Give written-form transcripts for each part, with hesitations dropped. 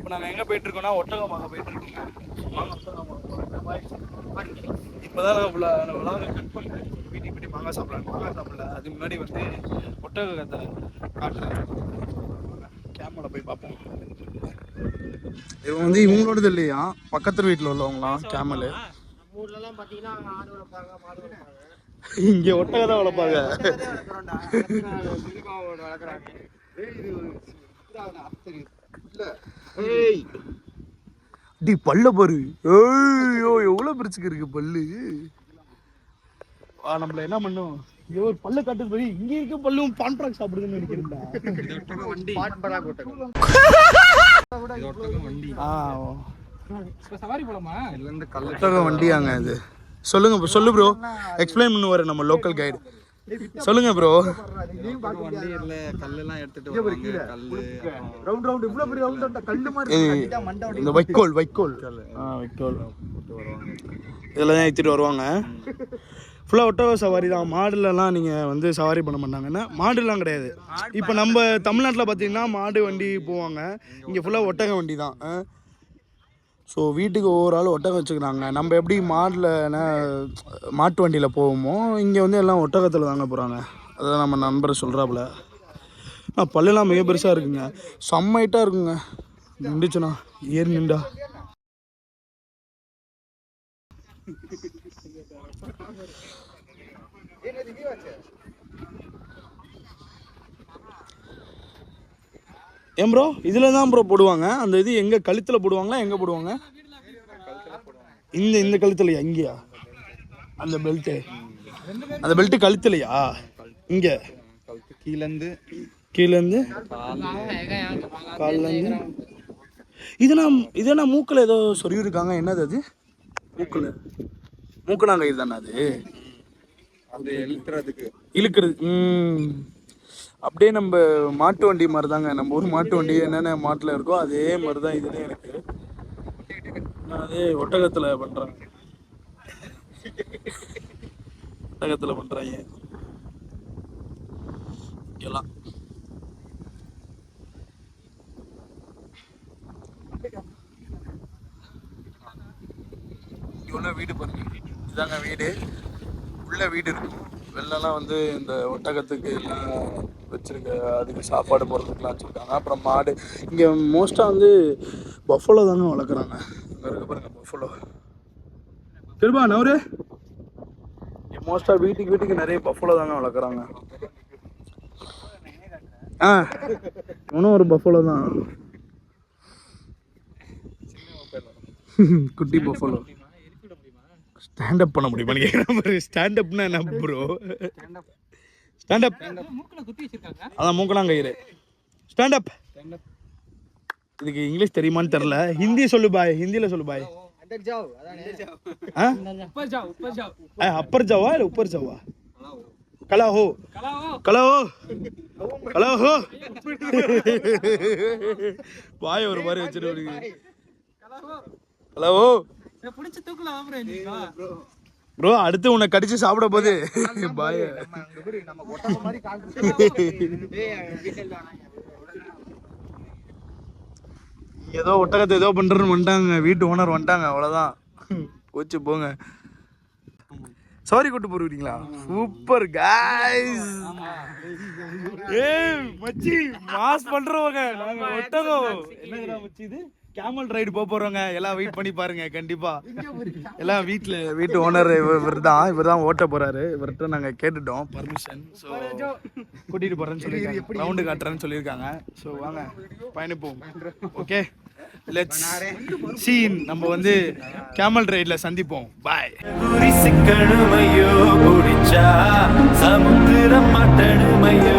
இப்போ நாங்கள் எங்கே போயிட்டுருக்கோம்னா ஒட்டகம் பார்க்க போயிட்டுருக்கோங்க. இப்போ தான் நான் விழாவை கட் பண்ணுறேன். வீட்டுக்கு போய்ட்டு மாங்காய் சாப்பிடல. அதுக்கு முன்னாடி வந்து ஒட்டகத்தை காட்டுறேன். கேமரா போய் பார்ப்போம். இவங்க வந்து இவங்களோடது இல்லையா, பக்கத்து வீட்டில் உள்ளவங்களாம் கேமலு. இங்கே ஒட்டகம் தான் வளர்ப்பாங்க. டி பல்ல பாரு, ஐயோ எவ்வளோ பிரிச்சுக்கு இருக்கு பல்லு. நம்மள என்ன பண்ணும், இங்க ஒரு பல்ல காட்டு போய் இங்க இருக்க பல்லும் பான்ட்ராக் சாப்பிடுதுன்னு நினைக்கிறேன்டா. சவாரி போலாமா? ஒட்டகம் வண்டியாங்க இது. சொல்லுங்க, சொல்லு ப்ரோ, எக்ஸ்பிளைன் பண்ணுவாரு நம்ம லோக்கல் கைடு. சொல்லுங்க ப்ரோ. இந்த வைக்கோல் இதெல்லாம் ஏற்றிட்டு வருவாங்க. ஃபுல்லாக ஒட்டக சவாரி தான். மாடுலலாம் நீங்கள் வந்து சவாரி பண்ண மாட்டாங்கன்னா, மாடுலாம் கிடையாது. இப்போ நம்ம தமிழ்நாட்டில் பார்த்தீங்கன்னா மாடு வண்டி போவாங்க, இங்கே ஃபுல்லாக ஒட்டக வண்டி தான். ஸோ வீட்டுக்கு ஒவ்வொரு ஆள் ஒட்டகம் வச்சுக்கிறாங்க. நம்ம எப்படி மாட்டு வண்டியில் போவோமோ, இங்கே வந்து எல்லாம் ஒட்டகத்தில் தாங்க போகிறாங்க. அதான் நம்ம நண்பர் சொல்கிறாப்புல. பல்லெல்லாம் மிக பெருசாக இருக்குங்க, செம்மைட்டாக இருக்குங்க. நின்றுச்சுண்ணா ஏறி நின்றா. ஏன் ப்ரோ இதில் தான் ப்ரோ போடுவாங்க? அந்த இது எங்கே கழுத்தில் போடுவாங்களா, எங்கே போடுவாங்க? இந்த கழுத்துலையா? இங்கேயா அந்த பெல்ட்டு கழுத்துலையா? இங்கே கீழேருந்து கால்லேருந்து. இதெல்லாம் மூக்கில் ஏதோ சொல்லியிருக்காங்க. என்னது அது? மூக்குனாங்க இதுதானே அது இழுக்கிறது. அப்படியே நம்ம மாட்டு வண்டி மாதிரி தாங்க. நம்ம ஊர் மாட்டு வண்டி என்னென்ன மாட்டில் இருக்கோ அதே மாதிரி தான் இதுலேயும் இருக்குது. அதே ஒட்டகத்தில் பண்ணுறாங்க. எல்லாம் இவ்வளோ வீடு பாருங்க. இதுதாங்க வீடு. உள்ள வீடு இருக்கும். வெளிலலாம் வந்து இந்த ஒட்டகத்துக்கு எல்லாம் வச்சுருக்க, அதுக்கு சாப்பாடு போடுறதுக்குலாம் வச்சுருக்காங்க. அப்புறம் மாடு இங்கே மோஸ்ட்டாக வந்து பஃபலோ தாங்க வளர்க்குறாங்க. இங்கே இருக்க பாருங்க பஃபலோ. திரும்ப நவரு மோஸ்ட்டாக வீட்டுக்கு நிறைய பஃபலோ தாங்க வளர்க்குறாங்க. இன்னும் ஒரு பஃபலோ தான், குட்டி பஃபலோ. ஸ்டாண்டப் பண்ண முடியுமான்னு கேட்குறேன். ஸ்டாண்டப்னா என்ன ப்ரோ? ஸ்டாண்டப் அதான் மூக்கனாங்கயிறு. ஸ்டாண்டப் இதுக்கு இங்கிலீஷ் தெரியுமான்னு தெரில. ஹிந்தியில் சொல்லு பாய். அப்பர் ஜாவா இல்லை உப்பர் ஜாவா? கலா ஹோ. பாய் ஒரு மாதிரி வச்சுட்டு ஹலோ ப்ரோ, அடுத்து உன்னை கடிச்சு சாப்பிட போது பாய். ஏதோ ஒட்டகத்தை ஏதோ பண்றேன்னு வந்துட்டாங்க, வீட்டு ஓனர் வந்துட்டாங்க, அவ்வளோதான் போச்சு போங்க. சவாரி கூட்டு போறீங்களா? Super guys. மச்சி மாஸ் பண்றவங்க நாங்க. ஒட்டகம் என்னங்கடா மச்சி இது? கேமல் ரைடு போறவங்க எல்லாம் வெயிட் பண்ணி பாருங்க. கண்டிப்பா எல்லாம் வீட்டு ஓனர் இவர் தான் ஓட்ட போறாரு. இவர்கிட்ட நாங்க கேட்டுட்டோம் பர்மிஷன். ஸோ கூட்டிட்டு போறேன்னு சொல்லியிருக்காங்க, ரவுண்டு காட்டுறேன்னு சொல்லியிருக்காங்க. ஸோ வாங்க பயணிப்போம். ஓகே லெட்ஸ் சீன். நம்ம வந்து கேமல் ரைட்ல சந்திப்போம். பாய். சிக்கணுமையோ குடிச்சா சமுத்திரம் மட்டணுமையோ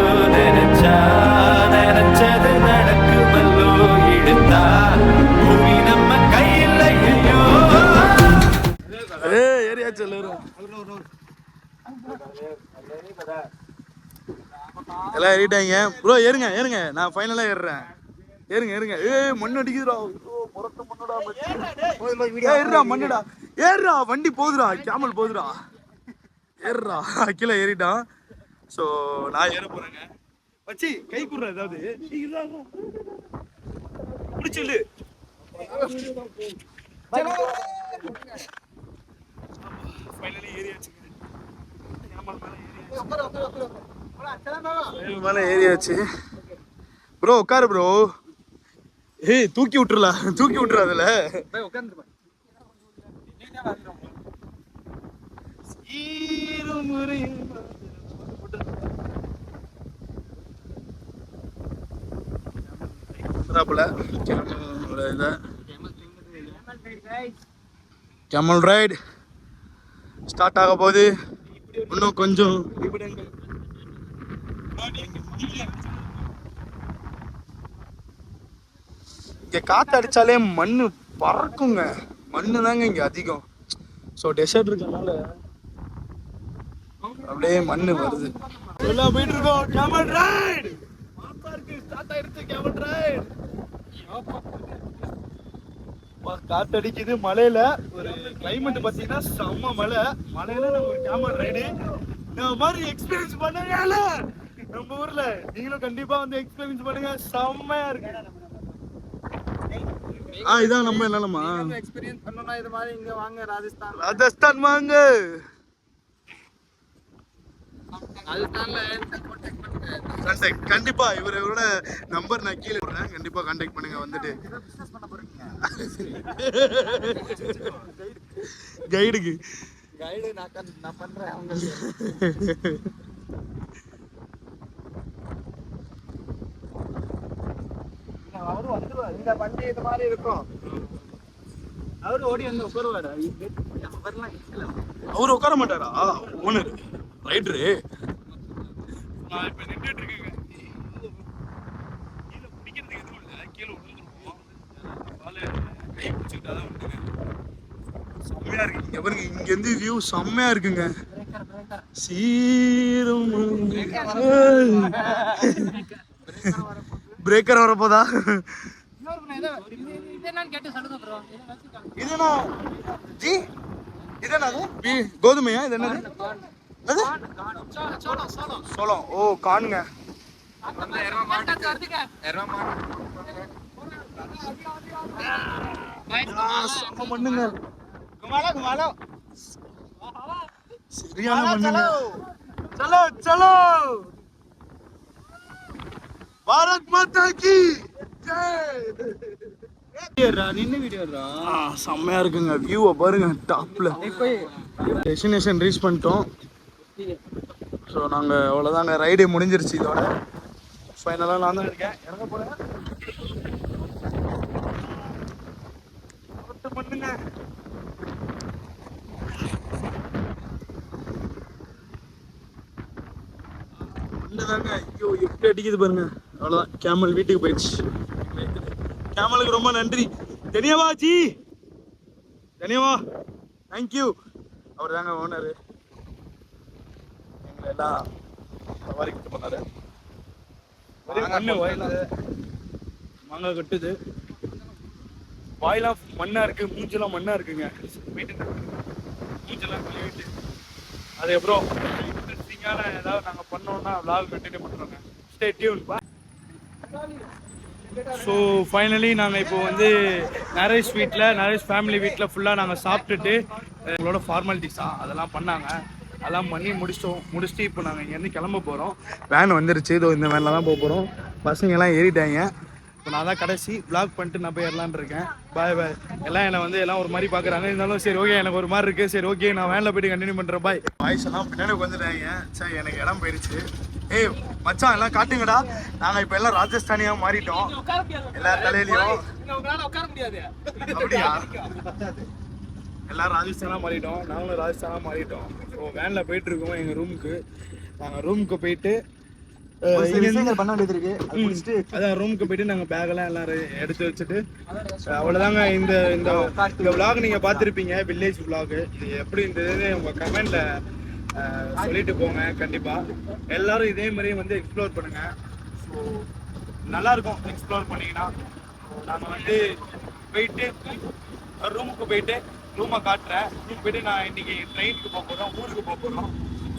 நினைச்சது நடக்குமல்லோ எடுத்தா பூமி நம்ம கையில் ஐயோ. ஏரியாச்சு எல்லாரும் எல்லாம் ஏறிட்டாங்க ப்ரோ. ஏறுங்க நான் ஃபைனலா ஏறுறேன். ஏறுங்க. மண்ணு அடிக்குதுடா, மண்ணுடா. ஏறுறா, வண்டி போகுதுடா, கேமல் போகுதுடா. ஏறுறா. கீழே ஏறிட்டான். ஸோ நான் ஏற போறேங்க. வச்சு கை குடுற ஏதாவது பிடிச்சில்லு. ஃபைனலி ஏறியாச்சு. மேல ஏறியாச்சு ப்ரோ. உட்காரு ப்ரோ. ஏய் தூக்கி விட்டுறல, தூக்கி விட்டுற அதுல. கேமல் ரைட் ஸ்டார்ட் ஆக போகுது. இன்னும் கொஞ்சம் இங்க காத்து அடிச்சாலே மண்ணு பறக்குங்க. மண்ணு தாங்க இங்க அதிகம். ஸோ டெசர்ட் இருக்கனால அப்படியே மண்ணு வருது. எல்லாம் போயிட்டு இருக்கோம். கேமல் ரைட் ஸ்டார்ட் ஆயிடுச்சு. கேமல் ரைட் காத்தடிக்குது. மலையில ஒரு கிளைமேட் பாத்தீங்கன்னா செம்ம மலை. மலையில நம்ம ஒரு கேமல் ரைடு இந்த மாதிரி எக்ஸ்பீரியன்ஸ் பண்ணல நம்ம ஊர்ல. நீங்களும் கண்டிப்பா வந்து எக்ஸ்பீரியன்ஸ் பண்ணுங்க. செம்மையா இருக்கு. இதான் நம்ம என்னமா எக்ஸ்பீரியன்ஸ் பண்ணனும்னா இது மாதிரி இங்க வாங்க. ராஜஸ்தான் வாங்க. கண்டிப்பா இவரோட நம்பர் நான் கீழே போடுறேன். கண்டிப்பா கான்டாக்ட் பண்ணுங்க. வந்துட்டு கைடுக்கு கைடு நான் பண்றேன். அவரு வந்துருவாரு. இந்த வண்டி இது மாதிரி இருக்கும். அவரு ஓடி வந்து உட்காருவாரு. அவரு உட்கார மாட்டாரா? Owner rider. நான் இப்ப நின்றுட்டு இருக்கேங்க. கீழே பிடிக்கிறதுக்கு எதுவும் இல்லை. கீழே விழுந்துருவோம். கை பிடிச்சிக்கிட்டாதான் வந்துங்க. செம்மையா இருக்கு. இங்க பாருங்க, இங்க இருந்து வியூ செம்மையா இருக்குங்க. சீரும் பிரேக்கர் வரப்போதா? இதுனா ஜி இதென்னது? கோதுமையா? இது என்னது? சோளம். ஓ காணுங்க. மண்ணுங்க. சரியான மண்ணுங்க. சலோ சலோ. பாரத் மாதா கி செம்மையா இருக்குங்க. வியூவை பாருங்க. டாப்ல டெஸ்டினேஷன் ரீச் பண்ணிட்டோம். ஸோ நாங்கள் அவ்வளோதாங்க. ரைடு முடிஞ்சிருச்சு. இதோட ஃபைனலாக நான் தான் இருக்கேன். இறங்க போகிறேன். பண்ணுங்க. இல்லைதாங்க. ஐயோ எப்படி அடிக்குது பாருங்க. அவ்வளோதான். கேமல் வீட்டுக்கு போயிடுச்சு. கேமலுக்கு ரொம்ப நன்றி. தனியாவா ஜி, தனியாவா, தேங்க்யூ. அவர் தாங்க ஓனரு. எங்களை எல்லாம் சவாரி கிட்ட பண்ணாரு. மாங்காய் கட்டுது. வாயெல்லாம் மண்ணா இருக்கு. மூஞ்செல்லாம் மண்ணா இருக்குங்க. மூஞ்செல்லாம் கழுவிட்டு அதுக்கப்புறம் இன்ட்ரெஸ்டிங்கான ஏதாவது நாங்கள் பண்ணோம்னா விளாக் கண்டினியூ பண்ணுறோங்க. Stay tune. ஸோ ஃபைனலி நாங்கள் இப்போ வந்து நரேஷ் வீட்டில், நரேஷ் ஃபேமிலி வீட்டில் ஃபுல்லாக நாங்கள் சாப்பிட்டுட்டு எங்களோட ஃபார்மாலிட்டிஸாக அதெல்லாம் பண்ணாங்க. அதெல்லாம் பண்ணி முடிச்சுட்டு இப்போ நாங்கள் இங்கேருந்து கிளம்ப போகிறோம். வேன் வந்துருச்சு. இதோ இந்த வேனில் தான் போக போகிறோம். பசங்கெல்லாம் ஏறிட்டாங்க. இப்போ நான் தான் கடைசி விளாக் பண்ணிட்டு நான் போய் ஏறலான்னு இருக்கேன். பாய் பாய். எல்லாம் என்னை வந்து எல்லாம் ஒரு மாதிரி பார்க்குறாங்க. இருந்தாலும் சரி ஓகே, எனக்கு ஒரு மாதிரி இருக்குது. சரி ஓகே, நான் வேனில் போய்ட்டு கண்டினியூ பண்ணுறேன். பாய். வாய்ஸ் எல்லாம் பின்னாடி வந்துட்டாங்க. சரி எனக்கு இடம் போயிடுச்சு. ஏய் மச்சான் எல்லாம் காட்டுங்கடா. நாங்கள் இப்போ எல்லாம் ராஜஸ்தானியாக மாறிட்டோம். எல்லா தலையிலையும் அப்படியா? எல்லாரும் ராஜஸ்தானாக மாறிட்டோம். நாங்களும் ராஜஸ்தானாக மாறிட்டோம். ஸோ வேனில் போயிட்டு இருக்கோம் எங்கள் ரூமுக்கு. நாங்கள் ரூமுக்கு போயிட்டு பண்ண வேண்டியது இருக்கு. அதான் ரூமுக்கு போயிட்டு நாங்கள் பேக்கெல்லாம் எல்லாம் எடுத்து வச்சுட்டு அவ்வளோதாங்க. இந்த இந்த விளாக் நீங்கள் பார்த்துருப்பீங்க, வில்லேஜ் விளாக். இது எப்படி இருந்ததுன்னு உங்கள் கமெண்ட்ல சொல்லிட்டு போங்க. கண்டிப்பாக எல்லாரும் இதே மாதிரி வந்து எக்ஸ்ப்ளோர் பண்ணுங்க. ஸோ நல்லாயிருக்கும் எக்ஸ்ப்ளோர் பண்ணிங்கன்னா. நாங்கள் வந்து போயிட்டு ரூமுக்கு போயிட்டு ரூமை காட்டுறேன். ரூமுக்கு போயிட்டு நான் இன்னைக்கு ட்ரெயினுக்கு போக போகிறோம், ஊருக்கு போக போகிறோம்.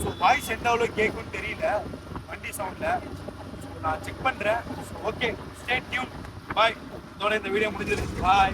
ஸோ வாய்ஸ் எந்த அவ்வளோ கேட்கும்னு தெரியல வண்டி சவுண்டில். ஸோ நான் செக் பண்ணுறேன். Okay, stay tune. பாய். இதோட இந்த வீடியோ முடிஞ்சிருச்சு பாய்.